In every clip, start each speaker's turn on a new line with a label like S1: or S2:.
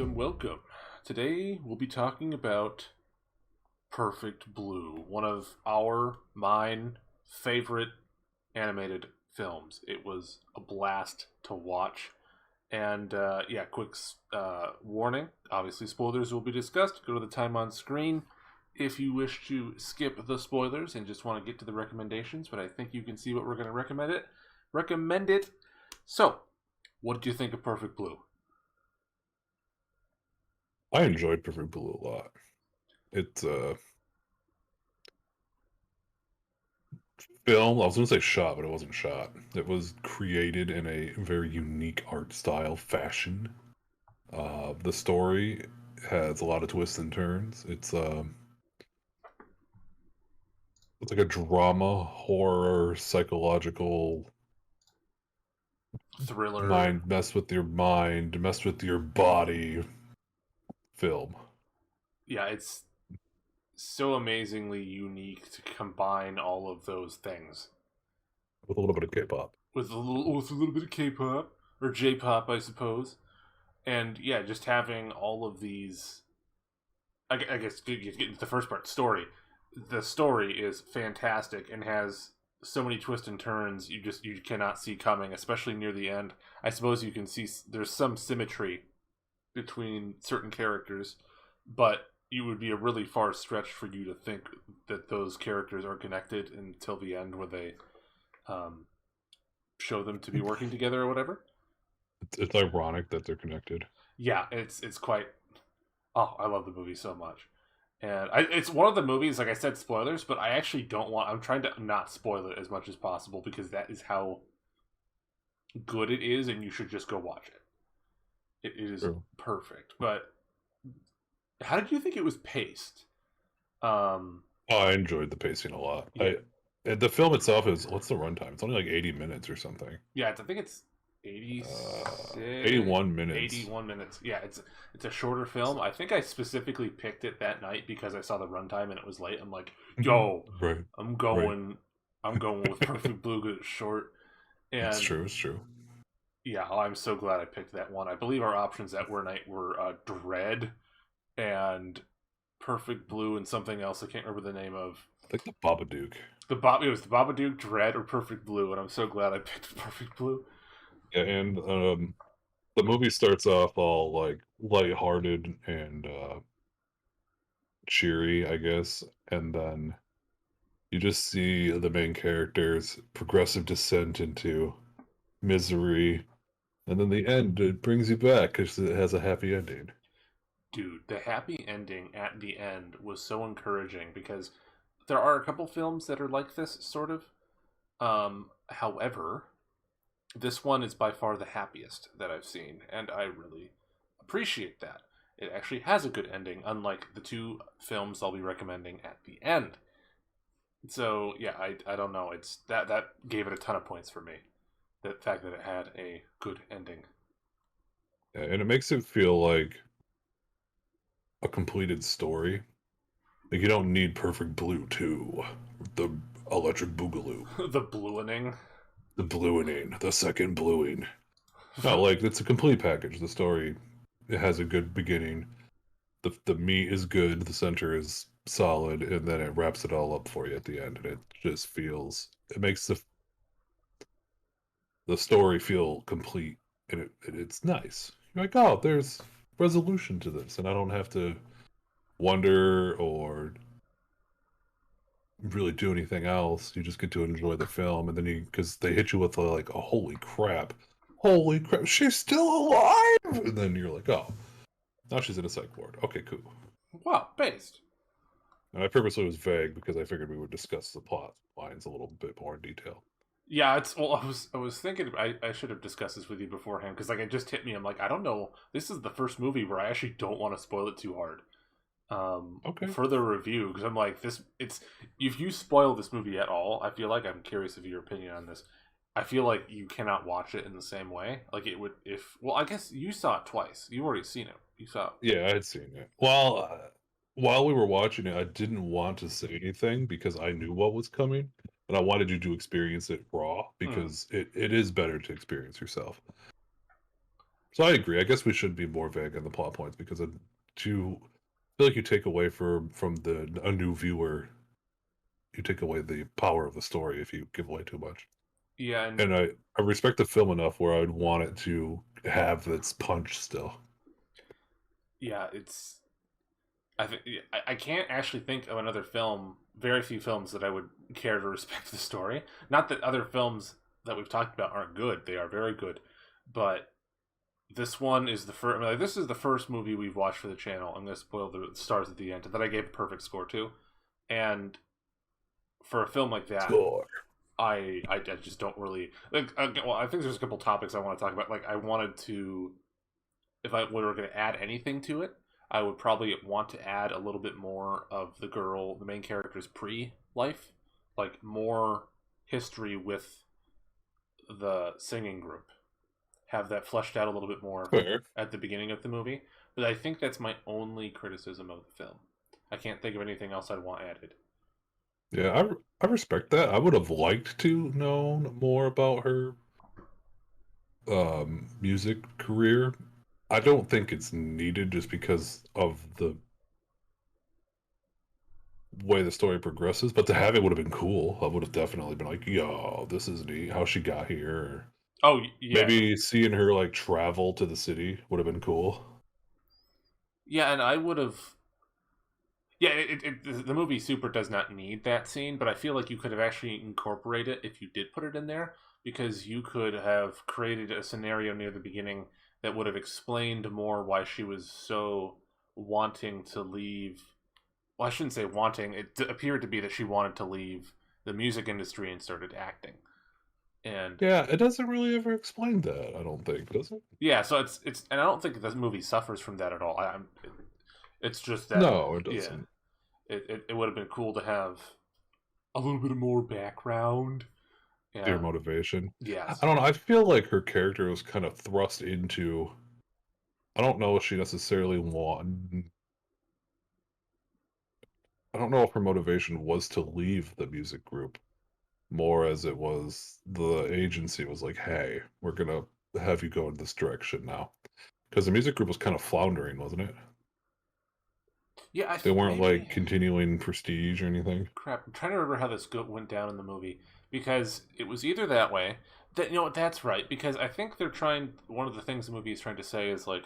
S1: welcome. Today we'll be talking about Perfect Blue, one of mine favorite animated films. It was a blast to watch. And quick warning. Obviously, spoilers will be discussed. Go to the time on screen if you wish to skip the spoilers and just want to get to the recommendations. But I think you can see what we're going to recommend it. So, what did you think of Perfect Blue?
S2: I enjoyed Perfect Blue a lot. It's a film. I was going to say shot, but it wasn't shot. It was created in a very unique art style fashion. The story has a lot of twists and turns. It's like a drama, horror, psychological
S1: Thriller.
S2: mind, mess with your body film.
S1: Yeah, it's so amazingly unique to combine all of those things
S2: With a little bit of K-pop.
S1: with a little bit of K-pop or J-pop, I suppose, and yeah, just having all of these. I guess getting to the first part, story. The story is fantastic and has so many twists and turns you cannot see coming, especially near the end. I suppose you can see there's some symmetry between certain characters, but it would be a really far stretch for you to think that those characters are connected until the end, where they um, show them to be working together or whatever.
S2: It's ironic that they're connected.
S1: Yeah, it's quite. Oh, I love the movie so much, and it's one of the movies. Like I said, spoilers, but I actually don't want. I'm trying to not spoil it as much as possible because that is how good it is, and you should just go watch it. It is
S2: True.
S1: perfect. But how did you think it was paced?
S2: Oh, I enjoyed the pacing a lot.
S1: Yeah,
S2: The film itself is, what's the runtime? It's only like 80 minutes or something.
S1: yeah. I think it's 86,
S2: 81 minutes.
S1: 81 minutes. Yeah, it's a shorter film. I think I specifically picked it that night because I saw the runtime and it was late. I'm like, yo,
S2: Right,
S1: I'm
S2: right.
S1: going, I'm going with Perfect Blue because it's short.
S2: It's
S1: And
S2: true, it's true.
S1: yeah, I'm so glad I picked that one. I believe our options that night were Dread and Perfect Blue and something else. I can't remember the name of.
S2: Like the Babadook.
S1: It was the Babadook, Dread, or Perfect Blue, and I'm so glad I picked Perfect Blue.
S2: Yeah, and the movie starts off all like lighthearted and cheery, I guess, and then you just see the main character's progressive descent into misery, and then the end it brings you back because it has a happy ending.
S1: Dude, the happy ending at the end was so encouraging because there are a couple films that are like this, sort of. However, this one is by far the happiest that I've seen, and I really appreciate that. It actually has a good ending, unlike the two films I'll be recommending at the end. So yeah, I don't know. It's that gave it a ton of points for me. The fact that it had a good ending.
S2: Yeah, and it makes it feel like a completed story. Like you don't need Perfect Blue 2, the Electric Boogaloo,
S1: The bluening.
S2: the bluening, the second bluing. No, like it's a complete package. The story, it has a good beginning. The meat is good. The center is solid, and then it wraps it all up for you at the end. And it just feels it makes the story feel complete, and it's nice. You're like, oh, there's resolution to this, and I don't have to wonder or really do anything else. You just get to enjoy the film, and then because they hit you with like a holy crap, she's still alive, and then you're like, oh, now she's in a psych ward. Okay, cool.
S1: Wow, based.
S2: And I purposely was vague because I figured we would discuss the plot lines a little bit more in detail.
S1: Yeah, it's well. I was thinking I should have discussed this with you beforehand because like it just hit me. I'm like I don't know. This is the first movie where I actually don't want to spoil it too hard
S2: Okay.
S1: for the review because I'm like this. It's if you spoil this movie at all, I feel like I'm curious of your opinion on this. I feel like you cannot watch it in the same way. Like it would if well, I guess you saw it twice. You've already seen it. You saw it.
S2: Yeah, I had seen it. Well, while we were watching it, I didn't want to say anything because I knew what was coming, and I wanted you to experience it raw
S1: Hmm.
S2: because it is better to experience yourself. So I agree. I guess we should be more vague on the plot points because to feel like you take away from the a new viewer, you take away the power of the story if you give away too much.
S1: Yeah, and
S2: And I respect the film enough where I would want it to have its punch still.
S1: yeah, it's I think I can't actually think of another film, very few films that I would care to respect the story. Not that other films that we've talked about aren't good; they are very good, but this one is the first. Like, this is the first movie we've watched for the channel. I'm going to spoil the stars at the end that I gave a perfect score to, and for a film like that,
S2: Score.
S1: I just don't really like. Well, I think there's a couple topics I want to talk about. Like, I wanted to, if I were going to add anything to it, I would probably want to add a little bit more of the main character's pre-life, like more history with the singing group. Have that fleshed out a little bit more
S2: Fair.
S1: at the beginning of the movie. But I think that's my only criticism of the film. I can't think of anything else I'd want added.
S2: Yeah, I respect that. I would have liked to know more about her music career. I don't think it's needed just because of the way the story progresses, but to have it would have been cool. I would have definitely been like, yo, this is neat, how she got here. Or
S1: Oh yeah,
S2: maybe seeing her like travel to the city would have been cool.
S1: yeah, and I would have. Yeah, the movie Super does not need that scene, but I feel like you could have actually incorporated it if you did put it in there, because you could have created a scenario near the beginning that would have explained more why she was so wanting to leave. Well, I shouldn't say wanting. It appeared to be that she wanted to leave the music industry and started acting. And
S2: Yeah, it doesn't really ever explain that, I don't think, does it?
S1: yeah, so and I don't think this movie suffers from that at all. It's just that
S2: No, it
S1: yeah,
S2: doesn't.
S1: it would have been cool to have a little bit more background.
S2: Their
S1: Yeah.
S2: motivation. I
S1: Yes.
S2: don't know, I feel like her character was kind of thrust into I don't know if she necessarily want I don't know if her motivation was to leave the music group, more as it was the agency was like, "Hey, we're gonna have you go in this direction now." Because the music group was kind of floundering, wasn't it?
S1: Yeah.
S2: They weren't like
S1: Maybe.
S2: continuing prestige or anything.
S1: Crap. I'm trying to remember how this went down in the movie because it was either that way. That you know what? That's right. Because I think they're trying. One of the things the movie is trying to say is like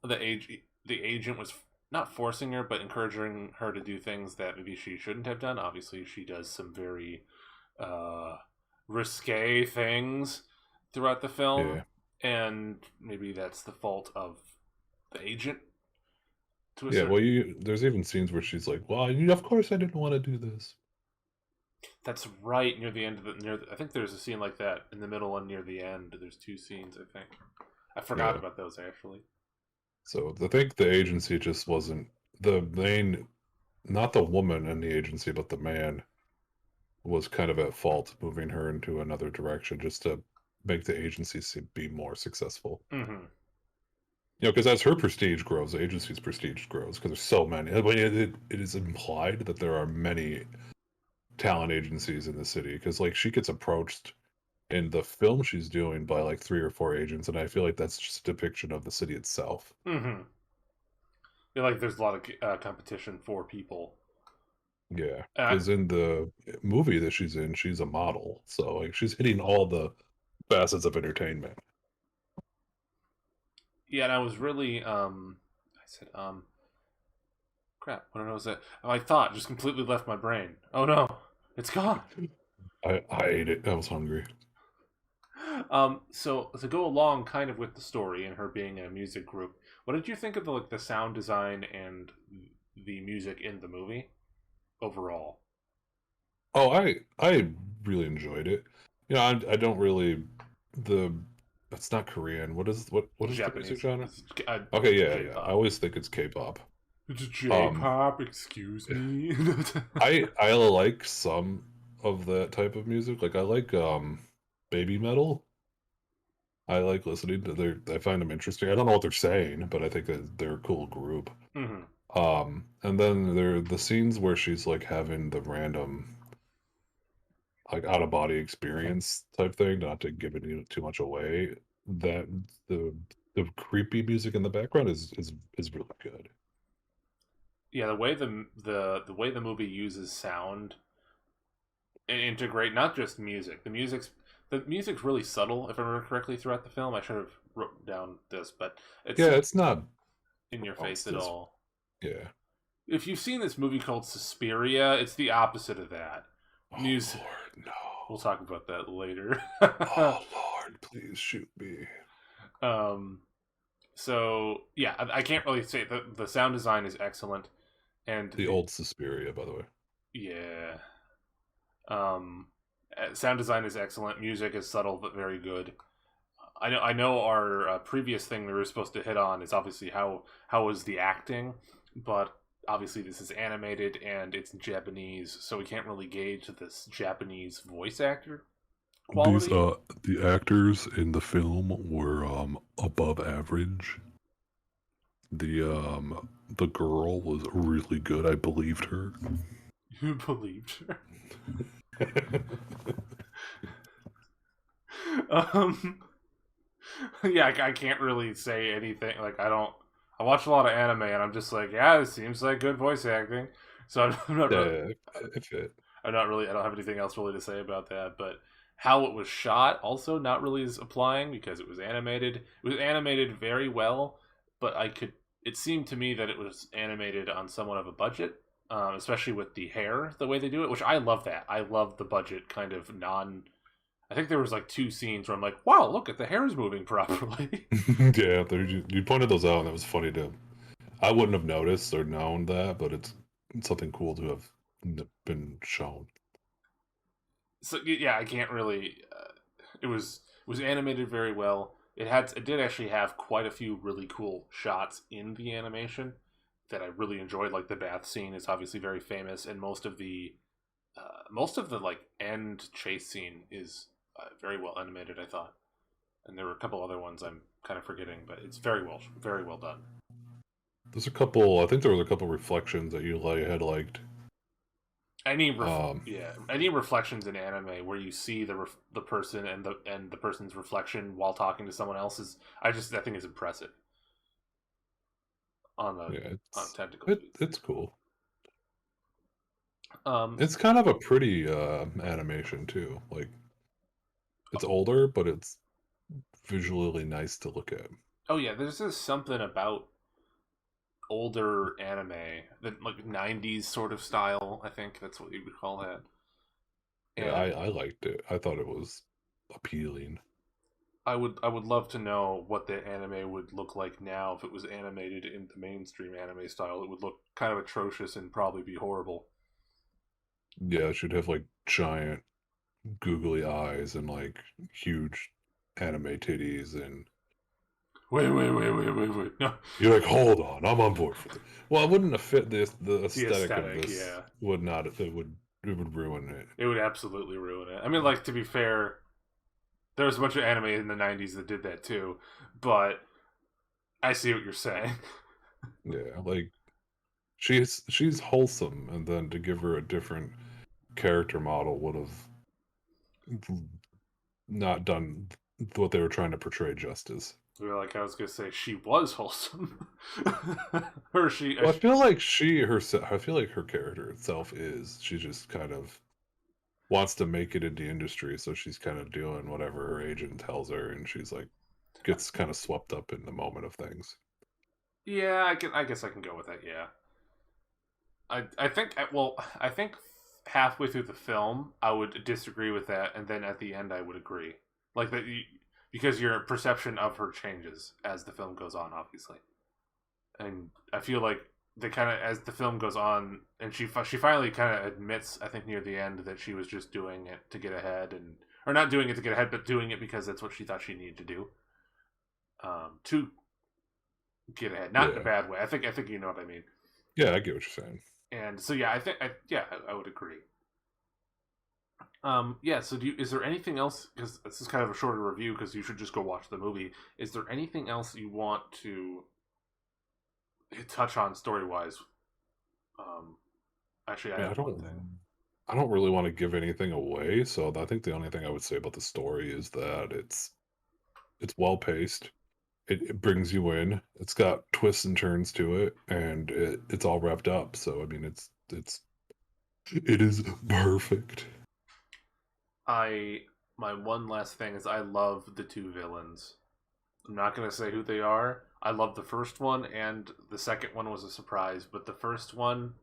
S1: the age the agent was not forcing her, but encouraging her to do things that maybe she shouldn't have done. Obviously, she does some very uh, risque things throughout the film,
S2: Yeah.
S1: and maybe that's the fault of the agent to a
S2: Yeah,
S1: certain.
S2: well, there's even scenes where she's like, "Well, of course I didn't want to do this."
S1: That's right near the end of it. I think there's a scene like that in the middle and near the end. There's two scenes. I think I forgot
S2: Yeah.
S1: about those actually.
S2: So I think the agency just wasn't the main, not the woman in the agency, but the man was kind of at fault moving her into another direction just to make the agency be more successful.
S1: Hmm.
S2: Because as her prestige grows, the agency's prestige grows because there's so many. I mean, it is implied that there are many talent agencies in the city because, like, she gets approached in the film she's doing by like 3 or 4 agents, and I feel like that's just a depiction of the city itself.
S1: Hmm. Feel like there's a lot of competition for people.
S2: Yeah,
S1: Uh,
S2: because in the movie that she's in, she's a model, so like she's hitting all the facets of entertainment.
S1: yeah, and I was really I said crap. What was that? My thought just completely left my brain. Oh no, it's gone.
S2: I ate it. I was hungry.
S1: So to go along kind of with the story and her being in a music group, what did you think of the sound design and the music in the movie overall?
S2: Oh, I really enjoyed it. I don't really the it's not Korean. What is the music
S1: Japanese.
S2: genre?
S1: It's
S2: Okay, yeah. I
S1: J-pop.
S2: always think it's K-pop.
S1: It's
S2: Um,
S1: J-pop. Excuse me.
S2: I like some of that type of music. Like I like baby metal. I like listening to I find them interesting. I don't know what they're saying, but I think that they're a cool group.
S1: Hmm.
S2: And then there are the scenes where she's like having the random like out of body experience type thing, not to give it too much away. that the the creepy music in the background is really good.
S1: Yeah, the way the movie uses sound and integrate not just music. The music's really subtle, if I remember correctly, throughout the film. I should have wrote down this, but it's
S2: Yeah,
S1: not
S2: it's not
S1: in your face
S2: pronounced
S1: at
S2: as
S1: all.
S2: yeah.
S1: If you've seen this movie called Suspiria, it's the opposite of that.
S2: Oh
S1: Music.
S2: Lord,
S1: We'll
S2: no.
S1: talk about that later.
S2: Oh Lord, please shoot me.
S1: um. So yeah, I can't really say the sound design is excellent, and
S2: The old Suspiria, by the way.
S1: yeah, um, sound design is excellent. Music is subtle but very good. I know our previous thing we were supposed to hit on is obviously how was the acting, but obviously this is animated and it's in Japanese, so we can't really gauge this Japanese voice actor
S2: These
S1: quality.
S2: the actors in the film were above average. The girl was really good. I believed her.
S1: Who believed her? um, yeah, I can't really say anything. Like I don't. I watch a lot of anime, and I'm just like, yeah, this seems like good voice acting. So I'm not really.
S2: Yeah, it fit.
S1: I'm not really. I don't have anything else really to say about that. But how it was shot, also not really is applying because it was animated. It was animated very well, but I could. It seemed to me that it was animated on somewhat of a budget, especially with the hair, the way they do it, which I love. That I love the budget kind of non. I think there was like two scenes where I'm like, wow, look at the hair is moving properly.
S2: Yeah, you pointed those out, and it was funny to. I wouldn't have noticed or known that, but it's something cool to have been shown.
S1: So yeah, I can't really. It was animated very well. It did actually have quite a few really cool shots in the animation that I really enjoyed. Like the bath scene is obviously very famous, and most of the like end chase scene is very well animated. I thought, and there were a couple other ones I'm kind of forgetting, but it's very well done.
S2: There's a couple. I think there was a couple reflections that you had liked.
S1: Any reflections in anime where you see the person and the person's reflection while talking to someone else is I think is impressive on the
S2: Yeah,
S1: on technical
S2: it
S1: speeds.
S2: it's cool.
S1: Um,
S2: It's kind of a pretty animation too. Like it's older, but it's visually nice to look at.
S1: oh yeah, there's just something about older anime that like '90s sort of style. I think that's what you would call that.
S2: Yeah,
S1: And
S2: I liked it. I thought it was appealing.
S1: I would love to know what the anime would look like now if it was animated in the mainstream anime style. It would look kind of atrocious and probably be horrible.
S2: Yeah, it should have like giant googly eyes and like huge anime titties, and
S1: Wait. No,
S2: you're like, hold on, I'm on board for this. Well, it wouldn't have fit this. The
S1: the
S2: aesthetic of
S1: aesthetic,
S2: this
S1: yeah,
S2: would not. It would ruin it.
S1: it would absolutely ruin it. I mean, like to be fair, there was a bunch of anime in the '90s that did that too, but I see what you're saying.
S2: Yeah, like she's wholesome, and then to give her a different character model would have not done what they were trying to portray justice.
S1: You're like I was gonna say, she was wholesome, or
S2: Well, I feel like she herself. I feel like her character itself is. She just kind of wants to make it in the industry, so she's kind of doing whatever her agent tells her, and she's like gets kind of swept up in the moment of things.
S1: yeah, I guess I can go with that. Yeah, I think I think halfway through the film I would disagree with that, and then at the end I would agree. Like that, because your perception of her changes as the film goes on, obviously. And I feel like they kind of as the film goes on, and she finally kind of admits, I think near the end, that she was just doing it to get ahead, and or not doing it to get ahead, but doing it because that's what she thought she needed to do to get ahead, not in a
S2: Yeah,
S1: bad way. I think you know what I mean.
S2: yeah, I get what you're saying.
S1: And so yeah, I would agree. Yeah. So is there anything else? Because this is kind of a shorter review, because you should just go watch the movie. Is there anything else you want to touch on story wise? Um, Actually, I
S2: Yeah,
S1: have one thing.
S2: I don't really want to give anything away, so I think the only thing I would say about the story is that it's well paced. It brings you in. It's got twists and turns to it, and it's all wrapped up. So I mean, it is perfect.
S1: I my one last thing is I love the two villains. I'm not gonna say who they are. I love the first one, and the second one was a surprise. But the first one,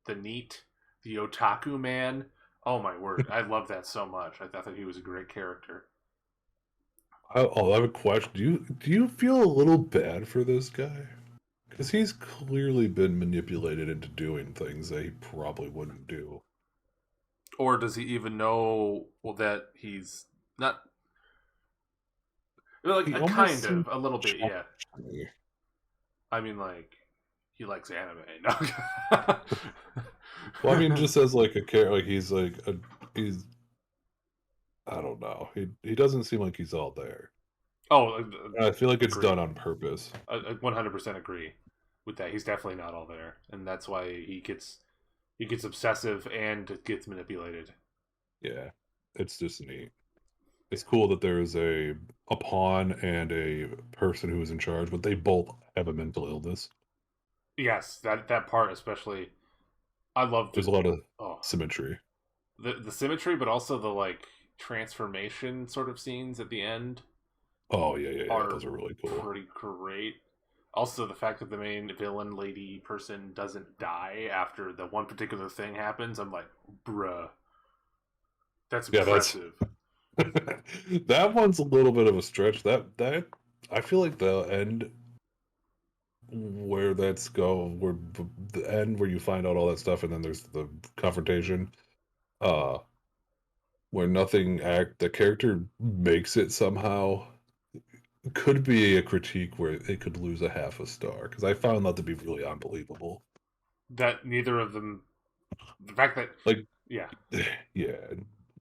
S1: the NEET, the otaku man. Oh my word, I love that so much. I thought that he was a great character.
S2: I have a question. Do you feel a little bad for this guy? Because he's clearly been manipulated into doing things that he probably wouldn't do.
S1: Or does he even know that he's not? Like
S2: He
S1: a
S2: almost
S1: kind
S2: seems
S1: of, a little bit,
S2: shocked
S1: yeah.
S2: to me.
S1: I mean, like he likes anime. No.
S2: Well, I mean, just as like a character, like he's I don't know. He doesn't seem like he's all there.
S1: Oh,
S2: And I feel like it's
S1: agree.
S2: done on purpose.
S1: I 100% agree with that. He's definitely not all there, and that's why he gets obsessive and gets manipulated.
S2: Yeah, it's just neat. It's cool that there is a pawn and a person who is in charge, but they both have a mental illness.
S1: Yes, that part especially. I love
S2: There's
S1: the
S2: a lot of
S1: oh
S2: symmetry.
S1: the symmetry, but also the like transformation sort of scenes at the end
S2: Oh yeah, yeah, yeah.
S1: are
S2: Those are really cool.
S1: pretty great. Also, the fact that the main villain lady person doesn't die after the one particular thing happens, I'm like, bruh, that's
S2: Yeah, that's
S1: impressive.
S2: that one's a little bit of a stretch. That I feel like the end where that's go where the end where you find out all that stuff and then there's the confrontation, uh, where nothing act the character makes it somehow could be a critique where it could lose a half a star because I found that to be really unbelievable.
S1: That neither of them, the fact that,
S2: Like,
S1: yeah,
S2: yeah,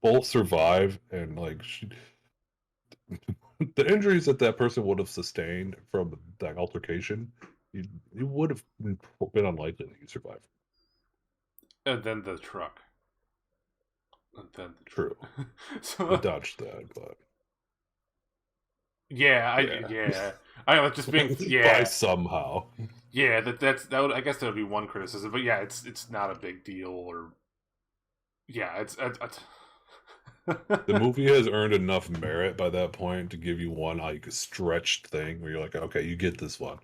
S2: both survive and like the injuries that that person would have sustained from that altercation, you would have been unlikely that you survived.
S1: and then the truck, and then the
S2: True,
S1: truck.
S2: they
S1: So
S2: dodged that, but
S1: yeah,
S2: yeah,
S1: I like just being
S2: by
S1: yeah,
S2: somehow.
S1: yeah. That would, I guess that would be one criticism, but yeah, it's not a big deal or yeah, it's
S2: The movie has earned enough merit by that point to give you one like stretched thing where you're like, okay, you get this one.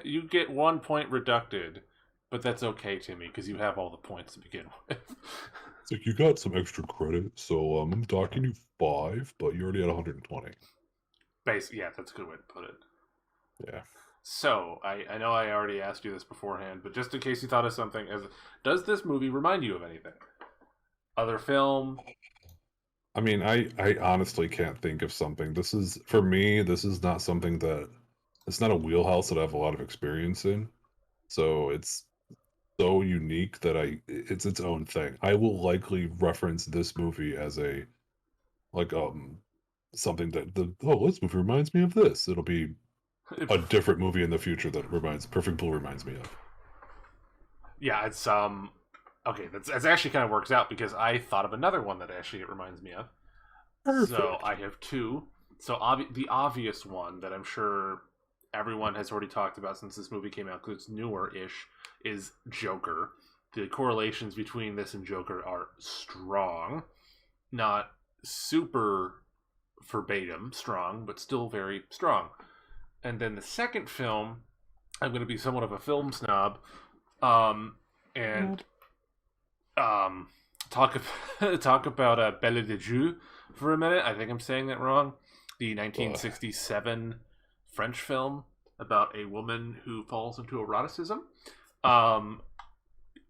S1: you get 1 point reducted, but that's okay to me because you have all the points to begin with.
S2: It's like you got some extra credit, so I'm docking you 5, but you already had 120.
S1: Yeah, that's a good way to put it.
S2: Yeah.
S1: So I know I already asked you this beforehand, but just in case you thought of something, does this movie remind you of anything? Other film?
S2: I mean, I honestly can't think of something. This is for me, this is not something that it's not a wheelhouse that I have a lot of experience in. So it's so unique that it's its own thing. I will likely reference this movie as a like something that the oh this movie reminds me of this. It'll be a different movie in the future that reminds Perfect Blue reminds me of.
S1: Yeah, it's okay. That's actually kind of works out because I thought of another one that actually it reminds me of. So
S2: Perfect.
S1: I have two. So the obvious one that I'm sure everyone has already talked about since this movie came out because it's newer-ish is Joker. The correlations between this and Joker are strong, not super verbatim strong, but still very strong. And then the second film, I'm going to be somewhat of a film snob, and
S2: Nope.
S1: um, talk talk about Belle de Joux for a minute. I think I'm saying that wrong. The
S2: Ugh.
S1: 1967 French film about a woman who falls into eroticism. Um,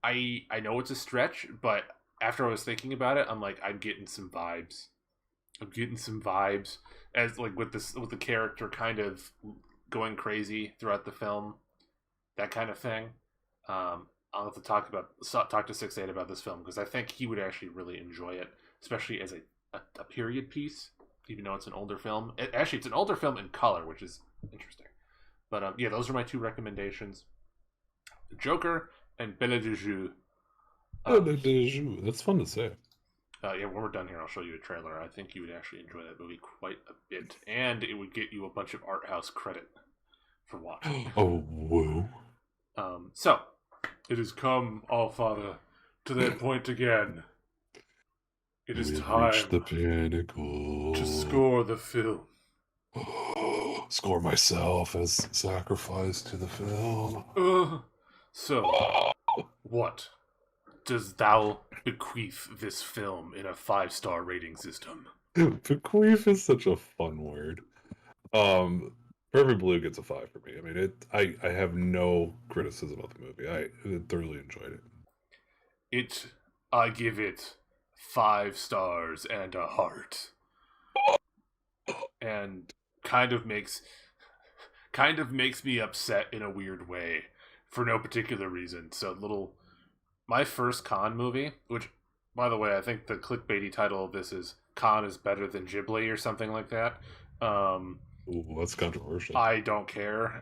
S1: I know it's a stretch, but after I was thinking about it, I'm like, I'm getting some vibes. I'm getting some vibes as like with the character kind of going crazy throughout the film, that kind of thing. I'll have to talk to 6-8 about this film because I think he would actually really enjoy it, especially as a period piece. Even though it's an older film, it's an older film in color, which is interesting. But yeah, those are my two recommendations: Joker and Belle de Joux. Um,
S2: That's fun to say.
S1: Yeah, when we're done here, I'll show you a trailer. I think you would actually enjoy that movie quite a bit, and it would get you a bunch of art house credit for watching.
S2: Oh, whoa.
S1: So it has come, All Father, to that point again. It is
S2: We have reached the
S1: time to
S2: pinnacle.
S1: score the film.
S2: Score myself as sacrifice to the film.
S1: So, what does thou bequeath this film in a 5-star rating system?
S2: Bequeath is such a fun word. Perfect Blue gets a 5 for me. I mean, I have no criticism of the movie. I thoroughly enjoyed it.
S1: I give it 5 stars and a heart. And kind of makes me upset in a weird way for no particular reason. So my first Con movie, which by the way, I think the clickbaity title of this is Con is better than Ghibli or something like that.
S2: Ooh, that's controversial.
S1: I don't care.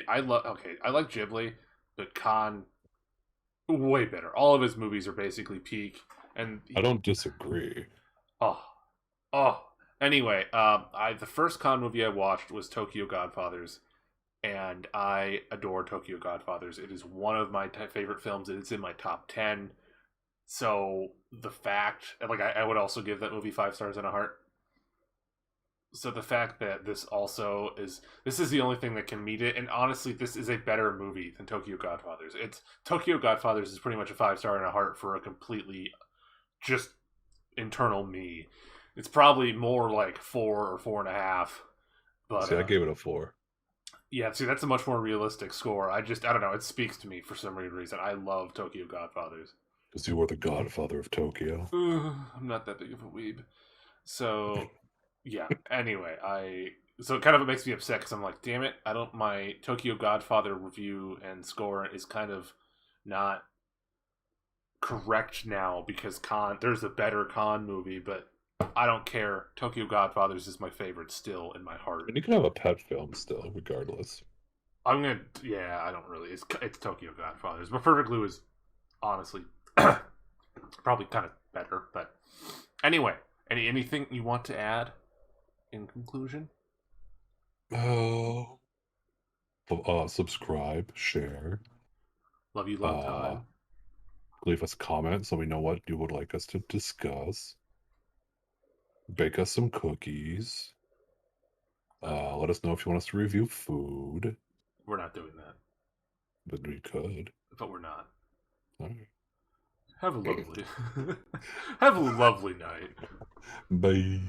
S1: I like Ghibli, but Con way better. All of his movies are basically peak, and
S2: I don't disagree.
S1: oh, oh. Anyway, the first Con movie I watched was Tokyo Godfathers, and I adore Tokyo Godfathers. It is one of my favorite films. It's in my top 10. So the fact, like, I would also give that movie 5 stars and a heart. So the fact that this is the only thing that can meet it, and honestly, this is a better movie than Tokyo Godfathers. It's Tokyo Godfathers is pretty much a 5 star and a heart for a completely just internal me. It's probably more like 4 or 4.5. But
S2: See, I gave it a 4.
S1: yeah, see, that's a much more realistic score. I don't know. It speaks to me for some weird reason. I love Tokyo Godfathers.
S2: Because you are the godfather of Tokyo.
S1: I'm not that big of a weeb. So, yeah. Anyway, so it kind of makes me upset because I'm like, damn it, my Tokyo Godfather review and score is kind of not correct now because there's a better Con movie, but I don't care. Tokyo Godfathers is my favorite still in my heart.
S2: And you can have a pet film still, regardless.
S1: Yeah, I don't really. It's Tokyo Godfathers, but Perfect Blue is honestly probably kind of better. But anyway, anything you want to add in conclusion?
S2: Oh. Subscribe, share.
S1: Love you, long time.
S2: Leave us a comment so we know what you would like us to discuss. Bake us some cookies. Let us know if you want us to review food.
S1: We're not doing that.
S2: But we could.
S1: But we're not.
S2: All right.
S1: Have a lovely night.
S2: Bye.